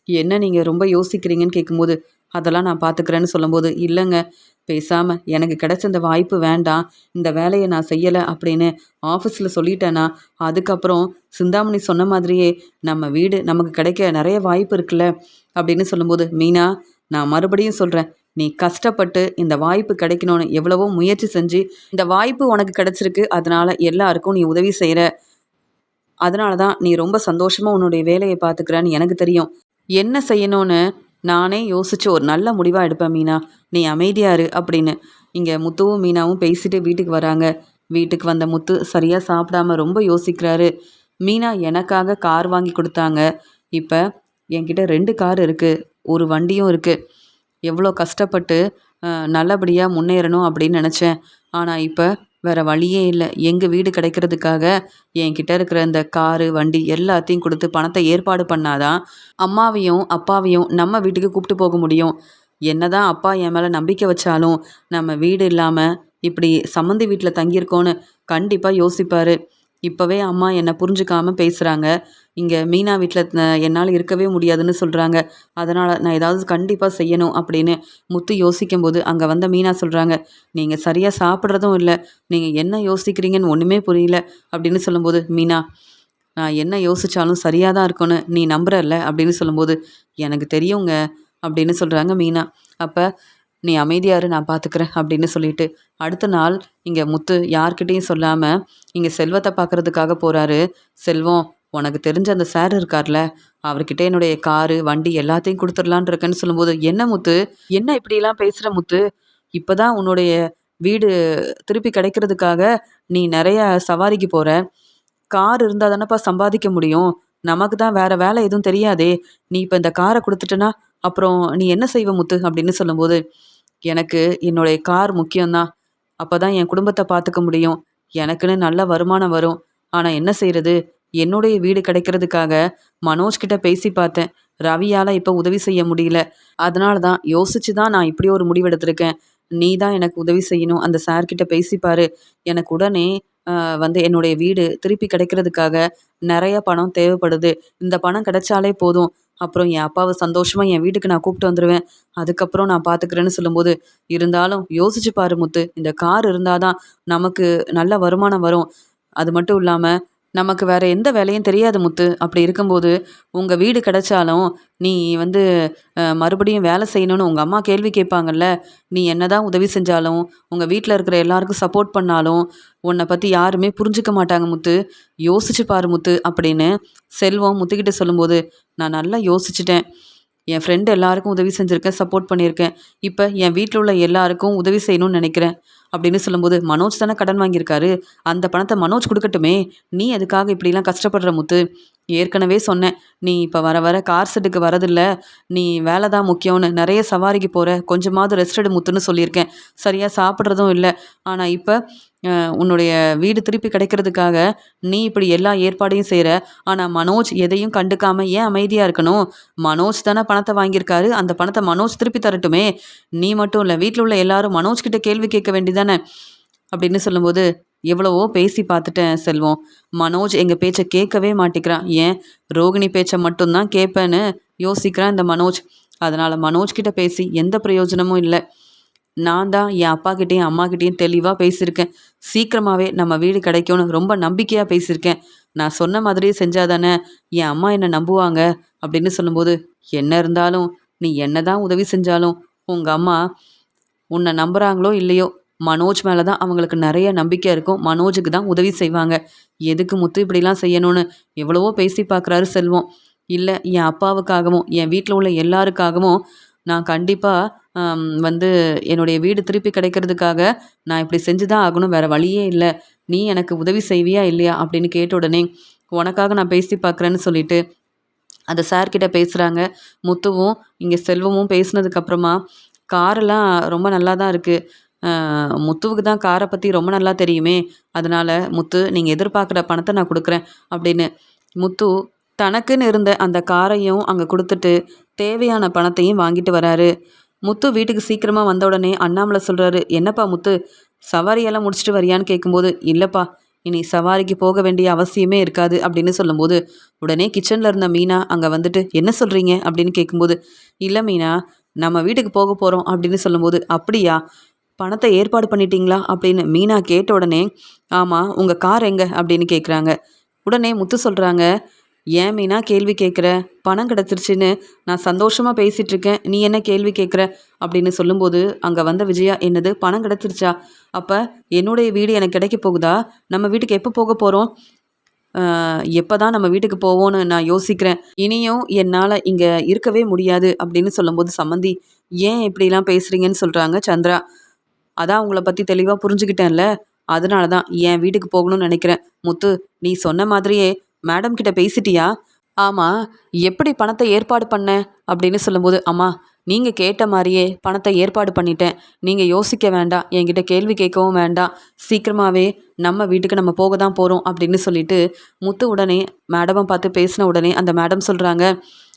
என்ன நீங்கள் ரொம்ப யோசிக்கிறீங்கன்னு கேட்கும்போது, அதெல்லாம் நான் பார்த்துக்கிறேன்னு சொல்லும்போது, இல்லைங்க, பேசாமல் எனக்கு கிடைச்ச இந்த வாய்ப்பு வேண்டாம், இந்த வேலையை நான் செய்யலை அப்படின்னு ஆஃபீஸில் சொல்லிட்டேன்னா அதுக்கப்புறம் சிந்தாமணி சொன்ன மாதிரியே நம்ம வீடு நமக்கு கிடைக்க நிறைய வாய்ப்பு இருக்குல்ல அப்படின்னு சொல்லும்போது, மீனா, நான் மறுபடியும் சொல்கிறேன், நீ கஷ்டப்பட்டு இந்த வாய்ப்பு கிடைக்கணும்னு எவ்வளவோ முயற்சி செஞ்சு இந்த வாய்ப்பு உனக்கு கிடைச்சிருக்கு. அதனால் எல்லாருக்கும் நீ உதவி செய்கிற. அதனால தான் நீ ரொம்ப சந்தோஷமாக உன்னுடைய வேலையை பார்த்துக்கிறன்னு எனக்கு தெரியும். என்ன செய்யணும்னு நானே யோசித்து ஒரு நல்ல முடிவாக எடுப்பேன் மீனா. நீ அமைதியாக இரு அப்படின்னு. இங்கே முத்துவும் மீனாவும் பேசிட்டு வீட்டுக்கு வராங்க. வீட்டுக்கு வந்த முத்து சரியாக சாப்பிடாம ரொம்ப யோசிக்கிறாரு. மீனா எனக்காக கார் வாங்கி கொடுத்தாங்க. இப்போ என்கிட்ட 2 கார் இருக்குது, ஒரு வண்டியும் இருக்குது. எவ்வளோ கஷ்டப்பட்டு நல்லபடியாக முன்னேறணும் அப்படின்னு நினச்சேன். ஆனால் இப்போ வேறு வழியே இல்லை. எங்கள் வீடு கிடைக்கிறதுக்காக என்கிட்ட இருக்கிற இந்த காரு வண்டி எல்லாத்தையும் கொடுத்து பணத்தை ஏற்பாடு பண்ணாதான் அம்மாவையும் அப்பாவையும் நம்ம வீட்டுக்கு கூப்பிட்டு போக முடியும். என்னதான் அப்பா என் மேலே நம்பிக்கை வச்சாலும் நம்ம வீடு இல்லாமல் இப்படி சம்மந்தி வீட்டில் தங்கியிருக்கோன்னு கண்டிப்பாக யோசிப்பார். இப்போவே அம்மா என்னை புரிஞ்சுக்காமல் பேசுகிறாங்க. இங்கே மீனா வீட்டில் என்னால் இருக்கவே முடியாதுன்னு சொல்கிறாங்க. அதனால் நான் ஏதாவது கண்டிப்பாக செய்யணும் அப்படின்னு முத்து யோசிக்கும்போது அங்கே வந்த மீனா சொல்கிறாங்க, நீங்கள் சரியாக சாப்பிட்றதும் இல்லை, நீங்கள் என்ன யோசிக்கிறீங்கன்னு ஒன்றுமே புரியல அப்படின்னு சொல்லும்போது, மீனா, நான் என்ன யோசித்தாலும் சரியாக தான் இருக்கும்னு நீ நம்புறல்ல அப்படின்னு சொல்லும்போது, எனக்கு தெரியுங்க அப்படின்னு சொல்கிறாங்க மீனா. அப்போ நீ அமைதியாரு, நான் பார்த்துக்கிறேன் அப்படின்னு சொல்லிட்டு அடுத்த நாள் இங்கே முத்து யார்கிட்டையும் சொல்லாமல் இங்கே செல்வத்தை பார்க்குறதுக்காக போகிறாரு. செல்வம், உனக்கு தெரிஞ்ச அந்த சார் இருக்கார்ல, அவர்கிட்ட என்னுடைய காரு வண்டி எல்லாத்தையும் கொடுத்துடலான் இருக்கேன்னு சொல்லும்போது, என்ன முத்து, என்ன இப்படியெல்லாம் பேசுகிற முத்து, இப்போ தான் உன்னுடைய வீடு திருப்பி கிடைக்கிறதுக்காக நீ நிறைய சவாரிக்கு போகிற. கார் இருந்தால் தானப்பா சம்பாதிக்க முடியும். நமக்கு தான் வேறு வேலை எதுவும் தெரியாதே. நீ இப்போ இந்த காரை கொடுத்துட்டனா அப்புறம் நீ என்ன செய்வ முத்து அப்படின்னு சொல்லும்போது, எனக்கு என்னுடைய கார் முக்கியம்தான். அப்போ தான் என் குடும்பத்தை பார்த்துக்க முடியும். எனக்குன்னு நல்ல வருமானம் வரும். ஆனால் என்ன செய்கிறது, என்னுடைய வீடு கிடைக்கிறதுக்காக மனோஜ்கிட்ட பேசி பார்த்தேன். ரவியால் இப்போ உதவி செய்ய முடியல. அதனால தான் யோசித்து தான் நான் இப்படி ஒரு முடிவெடுத்திருக்கேன். நீ தான் எனக்கு உதவி செய்யணும். அந்த சார்கிட்ட பேசிப்பாரு. எனக்கு உடனே வந்து என்னுடைய வீடு திருப்பி கிடைக்கிறதுக்காக நெறைய பணம் தேவைப்படுது. இந்த பணம் கிடைச்சாலே போதும். அப்புறம் என் அப்பாவ சந்தோஷமா என் வீட்டுக்கு நான் கூப்பிட்டு வந்துருவேன். அதுக்கப்புறம் நான் பார்த்துக்கிறேன்னு சொல்லும்போது, இருந்தாலும் யோசிச்சு பாரு முத்து. இந்த கார் இருந்தா தான் நமக்கு நல்ல வருமானம் வரும். அது மட்டும் இல்லாம, நமக்கு வேற எந்த வேலையும் தெரியாது முத்து. அப்படி இருக்கும்போது, உங்க வீடு கிடைச்சாலும், நீ வந்து மறுபடியும் வேலை செய்யணும்னு உங்க அம்மா கேள்வி கேட்பாங்கல்ல. நீ என்னதான் உதவி செஞ்சாலும், உங்க வீட்ல இருக்கிற எல்லாருக்கும் சப்போர்ட் பண்ணாலும், உன்ன பத்தி யாருமே புரிஞ்சுக்க மாட்டாங்க முத்து. யோசிச்சு பாரு முத்து அப்படின்னு செல்வம் முத்துக்கிட்ட சொல்லும்போது, நான் நல்லா யோசிச்சுட்டேன். என் ஃப்ரெண்ட் எல்லாருக்கும் உதவி செஞ்சிருக்கேன், சப்போர்ட் பண்ணியிருக்கேன். இப்ப என் வீட்ல உள்ள எல்லாருக்கும் உதவி செய்யணும்னு நெனைக்கிறேன். அப்படின்னு சொல்லும்போது, மனோஜ் தானே கடன் வாங்கியிருக்காரு. அந்த பணத்த மனோஜ் குடுக்கட்டுமே! நீ எதுக்காக இப்படிலாம் கஷ்டப்படுற முத்து? ஏற்கனவே சொன்னேன். நீ இப்ப வர வர கார் ஷெட்டுக்கு வரதில்ல. நீ வேல தான் முக்கியம்னு. நெறைய சவாரிக்கு போற. கொஞ்சமாவது ரெஸ்ட் எடு முத்துன்னு சொல்லியிருக்கேன். சரியா சாப்பிடுறதும் இல்ல. ஆனா இப்ப அ உன்னுடைய வீடு திருப்பி கிடைக்கிறதுக்காக நீ இப்படி எல்லா ஏற்பாடையும் செய்ற. ஆனா மனோஜ் எதையும் கண்டுக்காம ஏன் அமைதியா இருக்கணும்? மனோஜ் தானே பணத்த வாங்கியிருக்காரு. அந்த பணத்த மனோஜ் திருப்பி தரட்டுமே! நீ மட்டும் இல்ல. வீட்ல உள்ள எல்லாரும் மனோஜ் கிட்ட கேள்வி கேட்க வேண்டியதானே! அப்படின்னு சொல்லும்போது, எவ்வளவோ பேசி பார்த்துட்டேன் செல்வம். மனோஜ் எங்க பேச்ச கேட்கவே மாட்டேங்கிறான். ஏன் ரோகிணி பேச்ச மட்டும் தான் கேட்பேன்னு யோசிக்கிறான் இந்த மனோஜ். அதனால மனோஜ் கிட்ட பேசி எந்த பிரயோஜனமும் இல்ல. நான் தான் என் அப்பாகிட்டயும், அம்மாகிட்டயும் தெளிவா பேசியிருக்கேன். சீக்கிரமாவே நம்ம வீடு கிடைக்கும்னு ரொம்ப நம்பிக்கையா பேசியிருக்கேன். நான் சொன்ன மாதிரியே செஞ்சா தானே என் அம்மா என்ன நம்புவாங்க அப்படின்னு சொல்லும்போது, என்ன இருந்தாலும் நீ என்னதான் உதவி செஞ்சாலும் உங்க அம்மா உன்ன நம்புறாங்களோ இல்லையோ, மனோஜ் மேல தான் அவங்களுக்கு நெறைய நம்பிக்கை இருக்கும். மனோஜுக்கு தான் உதவி செய்வாங்க. எதுக்கு முத்து இப்படிலாம் செய்யணும்னு எவ்வளவோ பேசி பார்க்குறாரு செல்வம். இல்ல என் அப்பாவுக்காகவும், என் வீட்ல உள்ள எல்லாருக்காகவும் நான் கண்டிப்பா வந்து என்னுடைய வீடு திருப்பி கிடைக்கிறதுக்காக நான் இப்படி செஞ்சு தான் ஆகணும். வேற வழியே இல்ல. நீ எனக்கு உதவி செய்வியா இல்லையா? அப்படின்னு கேட்ட உடனே, உனக்காக நான் பேசி பார்க்குறேன்னு சொல்லிட்டு அந்த சார் கிட்ட பேசுறாங்க. முத்துவும், இங்க செல்வமும் பேசினதுக்கு அப்புறமா, காரெல்லாம் ரொம்ப நல்லா தான் இருக்கு. அ முத்துவுக்கு தான் கார பத்தி ரொம்ப நல்லா தெரியுமே! அதனால முத்து நீங்க எதிர்பார்க்குற பணத்த நான் குடுக்குறேன் அப்படின்னு. முத்து தனக்குன்னு இருந்த அந்த காரையும் அங்க குடுத்துட்டு, தேவையான பணத்தையும் வாங்கிட்டு வராரு. முத்து வீட்டுக்கு சீக்கிரமா வந்த உடனே அண்ணாமலை சொல்றாரு, "என்னப்பா முத்து, சவாரியெல்லாம் முடிச்சுட்டு வரியான்னு?" கேட்கும்போது, "இல்லப்பா, இனி சவாரிக்கு போக வேண்டிய அவசியமே இருக்காது." அப்படின்னு சொல்லும்போது, உடனே கிச்சன்ல இருந்த மீனா அங்க வந்துட்டு, "என்ன சொல்றீங்க?" அப்படின்னு கேட்கும்போது, "இல்ல மீனா, நம்ம வீட்டுக்கு போக போறோம்." அப்படின்னு சொல்லும்போது, "அப்படியா? பணத்த ஏற்பாடு பண்ணிட்டீங்களா?" அப்படின்னு மீனா கேட்ட உடனே, "ஆமா, உங்க கார் எங்க?" அப்படின்னு கேட்குறாங்க. உடனே முத்து சொல்றாங்க, "ஏன் மீனா கேள்வி கேட்குற? பணம் கிடைச்சிருச்சுன்னு நான் சந்தோஷமா பேசிட்டு இருக்கேன். நீ என்ன கேள்வி கேட்குற?" அப்படின்னு சொல்லும்போது, அங்க வந்த விஜயா, "என்னது பணம் கிடைச்சிருச்சா? அப்ப என்னுடைய வீடு எனக்கு கிடைக்க போகுதா? நம்ம வீட்டுக்கு எப்போ போக போறோம்? அ எப்பதான் நம்ம வீட்டுக்கு போவோன்னு நான் யோசிக்கிறேன். இனியும் என்னால இங்க இருக்கவே முடியாது." அப்படின்னு சொல்லும்போது சம்மந்தி, "ஏன் இப்படிலாம் பேசுறீங்கன்னு?" சொல்றாங்க சந்திரா. "அதான் உங்கள பத்தி தெளிவா புரிஞ்சுக்கிட்டேன்ல. அதனால தான் என் வீட்டுக்கு போகணும்னு நெனைக்கிறேன்." "முத்து, நீ சொன்ன மாதிரியே மேடம் கிட்ட பேசிட்டியா?" "ஆமா. எப்படி பணத்த ஏற்பாடு பண்ண?" அப்படின்னு சொல்லும்போது, "அம்மா, நீங்க கேட்ட மாரியே பணத்த ஏற்பாடு பண்ணிட்டேன். நீங்க யோசிக்க வேண்டாம். என்கிட்ட கேள்வி கேட்கவும் வேண்டாம். சீக்கிரமாவே நம்ம வீட்டுக்கு நம்ம போக தான் போறோம்." அப்படின்னு சொல்லிட்டு, முத்து உடனே மேடம பார்த்து பேசின உடனே அந்த மேடம் சொல்றாங்க,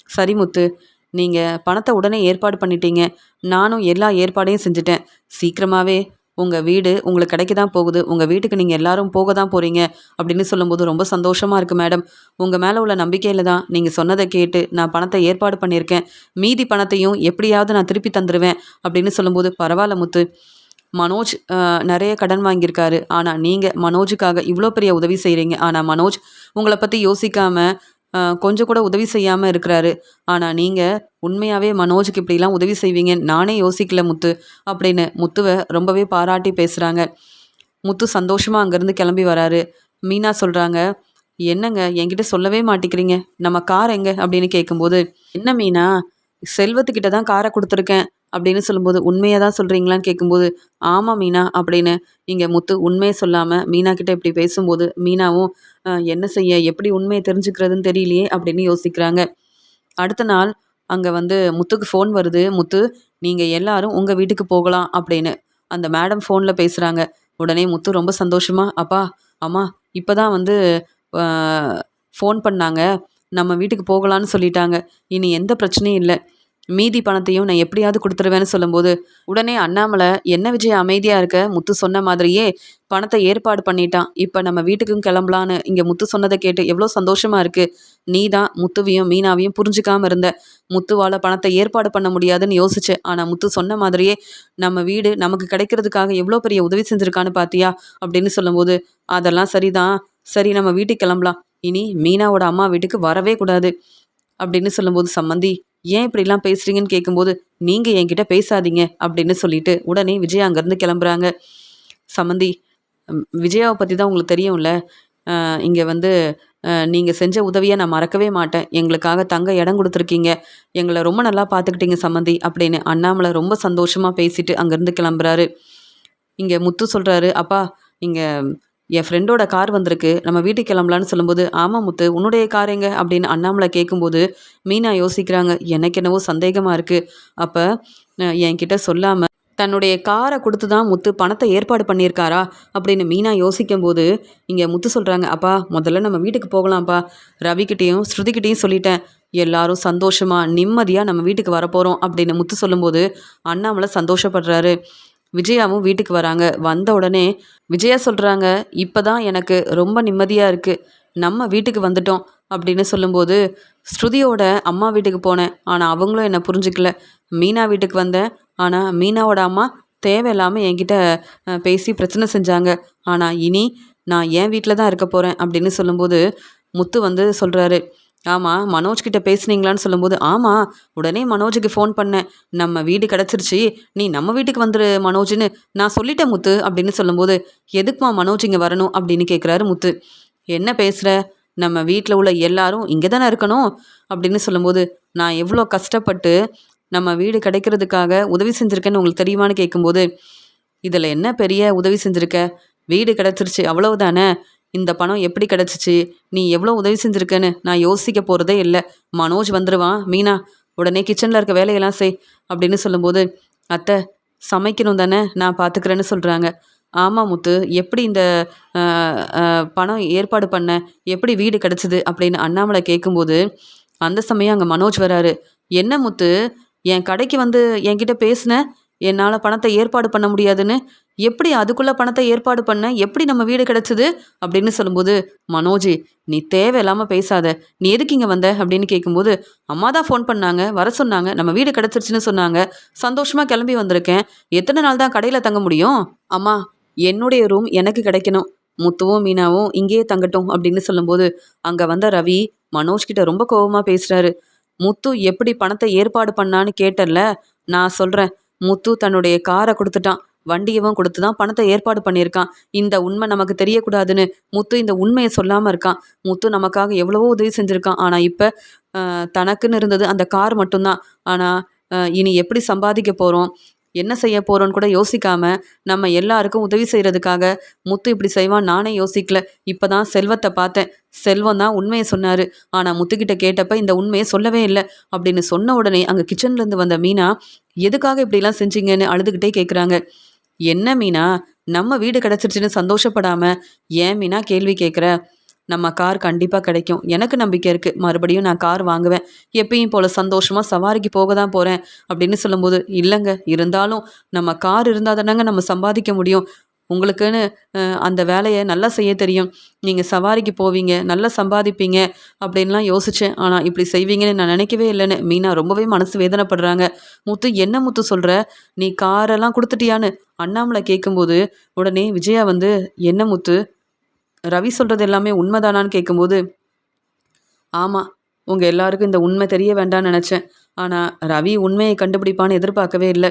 "சரி முத்து, நீங்க பணத்த உடனே ஏற்பாடு பண்ணிட்டீங்க. நானும் எல்லா ஏற்பாடையும் செஞ்சுட்டேன். சீக்கிரமாவே உங்க வீடு உங்களுக்கு கிடைக்க தான் போகுது. உங்க வீட்டுக்கு நீங்க எல்லாரும் போக தான் போறீங்க." அப்படின்னு சொல்லும்போது, "ரொம்ப சந்தோஷமா இருக்கு மேடம். உங்க மேல உள்ள நம்பிக்கையில தான் நீங்க சொன்னத கேட்டு நான் பணத்த ஏற்பாடு பண்ணியிருக்கேன். மீதி பணத்தையும் எப்படியாவது நான் திருப்பி தந்துருவேன்." அப்படின்னு சொல்லும்போது, "பரவால்ல முத்து. மனோஜ் நெறைய கடன் வாங்கியிருக்காரு. ஆனா நீங்க மனோஜுக்காக இவ்ளோ பெரிய உதவி செய்றீங்க. ஆனா மனோஜ் உங்கள பத்தி யோசிக்காம கொஞ்சம் கூட உதவி செய்யாம இருக்கிறாரு. ஆனா நீங்க உண்மையாவே மனோஜுக்கு இப்படிலாம் உதவி செய்வீங்கன்னு நானே யோசிக்கல முத்து." அப்படின்னு முத்துவ ரொம்பவே பாராட்டி பேசுறாங்க. முத்து சந்தோஷமா அங்கேருந்து கிளம்பி வராரு. மீனா சொல்றாங்க, "என்னங்க என்கிட்ட சொல்லவே மாட்டேங்கிறீங்க. நம்ம கார் எங்க?" அப்படின்னு கேட்கும்போது, "என்ன மீனா, செல்வத்துக்கிட்ட தான் கார குடுத்துருக்கேன்." அப்படின்னு சொல்லும்போது, "உண்மைய தான் சொல்றீங்களான்னு?" கேட்கும்போது, "ஆமா மீனா." அப்படின்னு இங்க முத்து உண்மைய சொல்லாம மீனா கிட்ட இப்படி பேசும்போது, மீனாவும் என்ன செய்ய? எப்படி உண்மைய தெரிஞ்சுக்கிறதுன்னு தெரியலையே அப்படின்னு யோசிக்கிறாங்க. அடுத்த நாள் அங்க வந்து முத்துக்கு ஃபோன் வருது. "முத்து, நீங்க எல்லாரும் உங்க வீட்டுக்கு போகலாம்." அப்படின்னு. அந்த மேடம் ஃபோன்ல பேசுறாங்க. உடனே முத்து ரொம்ப சந்தோஷமா, "அப்பா, அம்மா, இப்பதான் வந்து அ ஃபோன் பண்ணாங்க. நம்ம வீட்டுக்கு போகலான்னு சொல்லிட்டாங்க. இனி எந்த பிரச்சனையும் இல்ல. மீதி பணத்தையும் நான் எப்படியாவது குடுத்துருவேன்னு சொல்லும்போது, உடனே அண்ணாமலை, "என்ன விஜய் அமைதியா இருக்க? முத்து சொன்ன மாதிரியே பணத்த ஏற்பாடு பண்ணிட்டான். இப்ப நம்ம வீட்டுக்கும் கிளம்பலான்னு." இங்க முத்து சொன்னத கேட்டு எவ்ளோ சந்தோஷமா இருக்கு. நீ தான் முத்துவையும், மீனாவையும் புரிஞ்சுக்காம இருந்த. முத்துவால பணத்த ஏற்பாடு பண்ண முடியாதுன்னு யோசிச்ச. ஆனா முத்து சொன்ன மாதிரியே நம்ம வீடு நமக்கு கிடைக்கிறதுக்காக எவ்ளோ பெரிய உதவி செஞ்சிருக்கான்னு பாத்தியா? அப்படின்னு சொல்லும்போது, "அதெல்லாம் சரிதான். சரி நம்ம வீட்டுக்கு கிளம்பலாம். இனி மீனாவோட அம்மா வீட்டுக்கு வரவே கூடாது." அப்படின்னு சொல்லும்போது சம்மந்தி, "ஏன் இப்படிலாம் பேசுறீங்கன்னு?" கேட்கும்போது, "நீங்க என்கிட்ட பேசாதீங்க." அப்படின்னு சொல்லிட்டு உடனே விஜயா அங்கேருந்து கிளம்புறாங்க. சம்மந்தி, விஜயாவ பத்தி தான் உங்களுக்கு தெரியும்ல. இங்க வந்து நீங்க செஞ்ச உதவிய நான் மறக்கவே மாட்டேன். எங்களுக்காக தங்க இடம் குடுத்துருக்கீங்க. எங்கள ரொம்ப நல்லா பார்த்துக்கிட்டீங்க சம்மந்தி." அப்படின்னு அண்ணாமலை ரொம்ப சந்தோஷமா பேசிட்டு அங்கேருந்து கிளம்புறாரு. இங்க முத்து சொல்றாரு, "அப்பா, இங்க என் ஃப்ரெண்டோட கார் வந்திருக்கு. நம்ம வீட்டுக்கு கிளம்பலான்னு." சொல்லும்போது, "ஆமா முத்து, உன்னுடைய கார் எங்க?" அப்படின்னு அண்ணாமலை கேட்கும்போது, மீனா யோசிக்கிறாங்க. எனக்கு என்னவோ சந்தேகமா இருக்கு. அப்ப என்கிட்ட சொல்லாம தன்னுடைய கார குடுத்து தான் முத்து பணத்த ஏற்பாடு பண்ணியிருக்காரா? அப்படின்னு மீனா யோசிக்கும்போது, இங்க முத்து சொல்றாங்க, "அப்பா, முதல்ல நம்ம வீட்டுக்கு போகலாம்ப்பா. ரவிகிட்டயும், ஸ்ருதிகிட்டயும் சொல்லிட்டேன். எல்லாரும் சந்தோஷமா, நிம்மதியா நம்ம வீட்டுக்கு வரப்போறோம்." அப்படின்னு முத்து சொல்லும்போது, அண்ணாமலை சந்தோஷப்படுறாரு. விஜயாவும் வீட்டுக்கு வராங்க. வந்த உடனே விஜயா சொல்றாங்க, "இப்பதான் எனக்கு ரொம்ப நிம்மதியா இருக்கு. நம்ம வீட்டுக்கு வந்துட்டோம்." அப்படின்னு சொல்லும்போது, "ஸ்ருதியோட அம்மா வீட்டுக்கு போனேன். ஆனா அவங்களும் என்ன புரிஞ்சுக்கல. மீனா வீட்டுக்கு வந்தேன். ஆனா மீனாவோட அம்மா தேவையில்லாம என்கிட்ட பேசி பிரச்சனை செஞ்சாங்க. ஆனா இனி நான் என் வீட்ல தான் இருக்க போறேன்." அப்படின்னு சொல்லும்போது, முத்து வந்து சொல்றாரு, "ஆமா, மனோஜ் கிட்ட பேசுனீங்களான்னு?" சொல்லும்போது, "ஆமா, உடனே மனோஜுக்கு ஃபோன் பண்ணேன். நம்ம வீடு கிடச்சிருச்சு. நீ நம்ம வீட்டுக்கு வந்துரு மனோஜ்ன்னு நான் சொல்லிட்டேன் முத்து." அப்படின்னு சொல்லும்போது, "எதுக்குமா மனோஜ் இங்க வரணும்?" அப்படின்னு கேட்குறாரு முத்து. "என்ன பேசுற? நம்ம வீட்ல உள்ள எல்லாரும் இங்க தானே இருக்கணும்." அப்படின்னு சொல்லும்போது, "நான் எவ்வளோ கஷ்டப்பட்டு நம்ம வீடு கிடைக்கிறதுக்காக உதவி செஞ்சிருக்கேன்னு உங்களுக்கு தெரியுமான்னு?" கேட்கும்போது, "இதில என்ன பெரிய உதவி செஞ்சிருக்க? வீடு கிடைச்சிருச்சு அவ்வளவுதானே. இந்த பணம் எப்படி கிடைச்சிச்சு? நீ எவ்வளோ உதவி செஞ்சிருக்கன்னு நான் யோசிக்க போறதே இல்ல. மனோஜ் வந்துருவான். மீனா, உடனே கிச்சன்ல இருக்க வேலையெல்லாம் செய்." அப்படின்னு சொல்லும்போது, "அத்தை, சமைக்கணும் தானே, நான் பார்த்துக்கிறேன்னு." சொல்றாங்க. "ஆமா முத்து, எப்படி இந்த அ அ பணம் ஏற்பாடு பண்ண? எப்படி வீடு கிடைச்சது?" அப்படின்னு அண்ணாமலை கேட்கும்போது, அந்த சமயம் அங்க மனோஜ் வராரு. "என்ன முத்து, என் கடைக்கு வந்து என்கிட்ட பேசுன, என்னால பணத்த ஏற்பாடு பண்ண முடியாதுன்னு. எப்படி அதுக்குள்ள பணத்த ஏற்பாடு பண்ண? எப்படி நம்ம வீடு கிடைச்சது?" அப்படின்னு சொல்லும்போது, "மனோஜ், நீ தேவையில்லாம பேசாத. நீ எதுக்கு இங்க வந்த?" அப்படின்னு கேட்கும்போது, "அம்மா தான் ஃபோன் பண்ணாங்க. வர சொன்னாங்க. நம்ம வீடு கிடைச்சிருச்சுன்னு சொன்னாங்க. சந்தோஷமா கிளம்பி வந்திருக்கேன். எத்தன நாள் தான் கடையில தங்க முடியும்? அம்மா, என்னுடைய ரூம் எனக்கு கிடைக்கணும். முத்துவும், மீனாவும் இங்கேயே தங்கட்டும்." அப்படின்னு சொல்லும்போது, அங்க வந்த ரவி மனோஜ் கிட்ட ரொம்ப கோவமா பேசுறாரு. "முத்து எப்படி பணத்த ஏற்பாடு பண்ணான்னு கேட்டல்ல? நான் சொல்றேன். முத்து தன்னுடைய கார குடுத்துட்டான். வண்டியவும் குடுத்து தான் பணத்த ஏற்பாடு பண்ணியிருக்கான். இந்த உண்மை நமக்கு தெரியக்கூடாதுன்னு முத்து இந்த உண்மைய சொல்லாம இருக்கான். முத்து நமக்காக எவ்வளவோ உதவி செஞ்சிருக்கான். ஆனா இப்ப தனக்குன்னு இருந்தது அந்த கார் மட்டும் தான். ஆனா இனி எப்படி சம்பாதிக்க போறோம்? என்ன செய்ய போறோம்ன்னு கூட யோசிக்காம, நம்ம எல்லாருக்கும் உதவி செய்றதுக்காக முத்து இப்படி செய்வான்னு நானே யோசிக்கல. இப்ப தான் செல்வத்த பார்த்தேன். செல்வம் தான் உண்மைய சொன்னாரு. ஆனா முத்துக்கிட்ட கேட்டப்ப இந்த உண்மைய சொல்லவே இல்ல." அப்படின்னு சொன்ன உடனே அங்க கிச்சன்லேருந்து வந்த மீனா, "எதுக்காக இப்படிலாம் செஞ்சீங்கன்னு?" அழுதுகிட்டே கேட்குறாங்க. "என்ன மீனா, நம்ம வீடு கிடைச்சிருச்சுன்னு சந்தோஷப்படாம ஏன் மீனா கேள்வி கேட்குற? நம்ம கார் கண்டிப்பா கிடைக்கும். எனக்கு நம்பிக்கை இருக்கு. மறுபடியும் நான் கார் வாங்குவேன். எப்பயும் போல சந்தோஷமா சவாரிக்கு போக தான் போறேன்." அப்படின்னு சொல்லும்போது, "இல்லங்க, இருந்தாலும் நம்ம கார் இருந்தா தானங்க நம்ம சம்பாதிக்க முடியும். உங்களுக்குன்னு அந்த வேலைய நல்லா செய்ய தெரியும். நீங்க சவாரிக்கு போவீங்க, நல்லா சம்பாதிப்பீங்க." அப்படின்லாம் யோசிச்சேன். ஆனா இப்படி செய்வீங்கன்னு நான் நினைக்கவே இல்லன்னு மீனா ரொம்பவே மனசு வேதனைப்படுறாங்க. "முத்து, என்ன முத்து சொல்ற? நீ காரெல்லாம் குடுத்துட்டியான்னு?" அண்ணாமலை கேட்கும்போது, உடனே விஜயா வந்து, "என்ன முத்து, ரவி சொல்றது எல்லாமே உண்மைதானான்னு?" கேட்கும்போது, "ஆமா, உங்க எல்லாருக்கும் இந்த உண்மை தெரிய வேண்டாம்னு நெனச்சேன். ஆனா ரவி உண்மைய கண்டுபிடிப்பான்னு எதிர்பார்க்கவே இல்ல.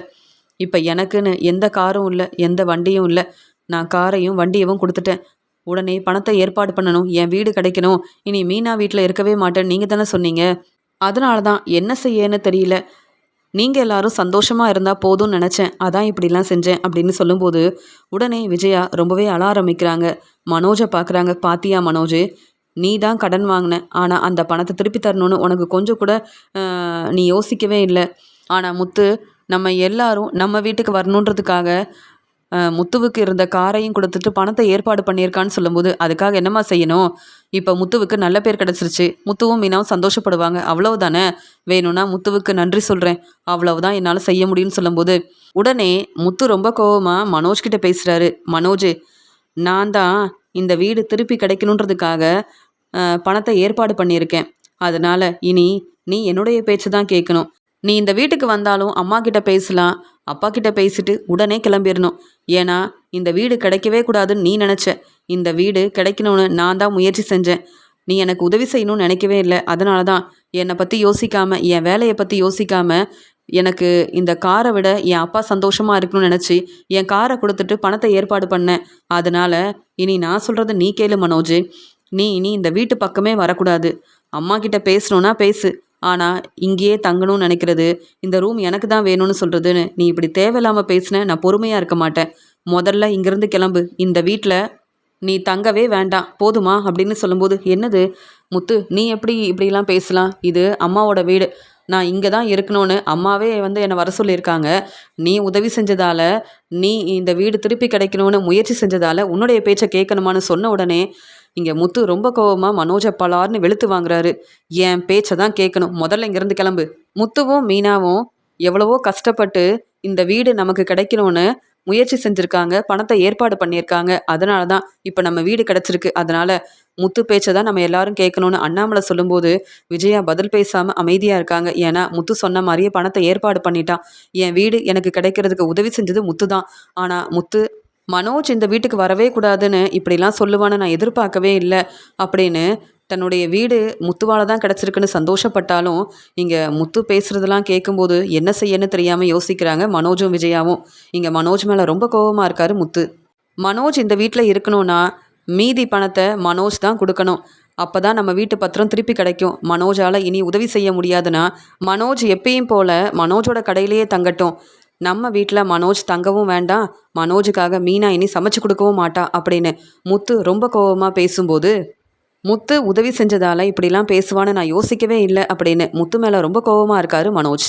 இப்ப எனக்குன்னு எந்த காரும் இல்ல, எந்த வண்டியும் இல்ல. நான் காரையும், வண்டியவும் குடுத்துட்டேன். உடனே பணத்த ஏற்பாடு பண்ணணும். என் வீடு கிடைக்கணும். இனி மீனா வீட்ல இருக்கவே மாட்டேன்னு நீங்க தானே சொன்னீங்க. அதனால தான் என்ன செய்யன்னு தெரியல. நீங்க எல்லாரும் சந்தோஷமா இருந்தா போதும்னு நெனச்சேன். அதான் இப்படிலாம் செஞ்சேன்." அப்படின்னு சொல்லும்போது, உடனே விஜயா ரொம்பவே அழ ஆரம்பிக்கிறாங்க. மனோஜ பார்க்குறாங்க. "பாத்தியா மனோஜு, நீ தான் கடன் வாங்குன. ஆனா அந்த பணத்த திருப்பி தரணும்னு உனக்கு கொஞ்சம் கூட நீ யோசிக்கவே இல்ல. ஆனா முத்து, நம்ம எல்லாரும் நம்ம வீட்டுக்கு வரணுன்றதுக்காக முத்துவுக்கு இருந்த காரையும் கொடுத்துட்டு பணத்தை ஏற்பாடு பண்ணியிருக்கான்னு சொல்லும்போது அதுக்காக என்னம்மா செய்யணும்? இப்போ முத்துவுக்கு நல்ல பேர் கிடச்சிருச்சு. முத்துவும் மீனாவும் சந்தோஷப்படுவாங்க. அவ்வளவுதானே. வேணும்னா முத்துவுக்கு நன்றி சொல்கிறேன். அவ்வளவுதான் என்னால் செய்ய முடியும்னு சொல்லும்போது உடனே முத்து ரொம்ப கோவமாக மனோஜ் கிட்ட பேசுகிறாரு. மனோஜ், நான் தான் இந்த வீடு திருப்பி கிடைக்கணுன்றதுக்காக பணத்தை ஏற்பாடு பண்ணியிருக்கேன். அதனால் இனி நீ என்னுடைய பேச்சு தான் கேட்கணும். நீ இந்த வீட்டுக்கு வந்தாலும் அம்மா கிட்ட பேசலாம், அப்பா கிட்ட பேசிட்டு உடனே கிளம்பிடணும். ஏன்னா இந்த வீடு கிடைக்கவே கூடாதுன்னு நீ நினச்ச. இந்த வீடு கிடைக்கணும்னு நான் தான் முயற்சி செஞ்சேன். நீ எனக்கு உதவி செய்யணும்னு நினைக்கவே இல்லை. அதனால தான் என்னை பற்றி யோசிக்காமல், என் வேலையை பற்றி யோசிக்காமல், எனக்கு இந்த காரை விட என் அப்பா சந்தோஷமாக இருக்கணும்னு நினச்சி என் காரை கொடுத்துட்டு பணத்தை ஏற்பாடு பண்ணேன். அதனால் இனி நான் சொல்கிறத நீ கேளு மனோஜ். நீ இனி இந்த வீட்டு பக்கமே வரக்கூடாது. அம்மா கிட்ட பேசணுன்னா பேசு. ஆனால் இங்கேயே தங்கணும்னு நினைக்கிறது, இந்த ரூம் எனக்கு தான் வேணும்னு சொல்கிறதுன்னு நீ இப்படி தேவையில்லாமல் பேசின நான் பொறுமையாக இருக்க மாட்டேன். முதல்ல இங்கேருந்து கிளம்பு. இந்த வீட்டில் நீ தங்கவே வேண்டாம், போதுமா அப்படின்னு சொல்லும்போது, என்னது முத்து, நீ எப்படி இப்படிலாம் பேசலாம்? இது அம்மாவோட வீடு. நான் இங்கே தான் இருக்கணும்னு அம்மாவே என்னை வர சொல்லியிருக்காங்க. நீ உதவி செஞ்சதால், நீ இந்த வீடு திருப்பி கிடைக்கணும்னு முயற்சி செஞ்சதால் உன்னுடைய பேச்சை கேட்கணுமான்னு சொன்ன உடனே இங்கே முத்து ரொம்ப கோவமாக மனோஜை பலார்னு வெளுத்து வாங்குறாரு. என் பேச்சை தான் கேட்கணும், முதல்ல இங்கேருந்து கிளம்பு. முத்துவும் மீனாவும் எவ்வளவோ கஷ்டப்பட்டு இந்த வீடு நமக்கு கிடைக்கணும்னு முயற்சி செஞ்சுருக்காங்க, பணத்தை ஏற்பாடு பண்ணியிருக்காங்க. அதனால தான் இப்போ நம்ம வீடு கிடச்சிருக்கு. அதனால் முத்து பேச்சை தான் நம்ம எல்லாரும் கேட்கணும்னு அண்ணாமலை சொல்லும்போது விஜயா பதில் பேசாமல் அமைதியாக இருக்காங்க. ஏன்னா முத்து சொன்ன மாதிரியே பணத்தை ஏற்பாடு பண்ணிட்டான். என் வீடு எனக்கு கிடைக்கிறதுக்கு உதவி செஞ்சது முத்து தான். ஆனால் முத்து மனோஜ் இந்த வீட்டுக்கு வரவே கூடாதுன்னு இப்படிலாம் சொல்லுவான்னு நான் எதிர்பார்க்கவே இல்லை அப்படின்னு தன்னுடைய வீடு முத்துவால் தான் கிடச்சிருக்குன்னு சந்தோஷப்பட்டாலும் இங்கே முத்து பேசுகிறதெல்லாம் கேட்கும்போது என்ன செய்யன்னு தெரியாமல் யோசிக்கிறாங்க மனோஜும் விஜயாவும். இங்கே மனோஜ் மேலே ரொம்ப கோபமாக இருக்காரு முத்து. மனோஜ் இந்த வீட்டில் இருக்கணும்னா மீதி பணத்தை மனோஜ் தான் கொடுக்கணும். அப்போ தான் நம்ம வீட்டு பத்திரம் திருப்பி கிடைக்கும். மனோஜால் இனி உதவி செய்ய முடியாதுன்னா மனோஜ் எப்பயும் போல் மனோஜோட கடையிலேயே தங்கட்டும். நம்ம வீட்டில் மனோஜ் தங்கவும் வேண்டாம், மனோஜுக்காக மீனா இனி சமைச்சு கொடுக்கவும் மாட்டா அப்படின்னு முத்து ரொம்ப கோபமாக பேசும்போது, முத்து உதவி செஞ்சதால் இப்படிலாம் பேசுவான்னு நான் யோசிக்கவே இல்லை அப்படின்னு முத்து மேலே ரொம்ப கோபமாக இருக்காரு மனோஜ்.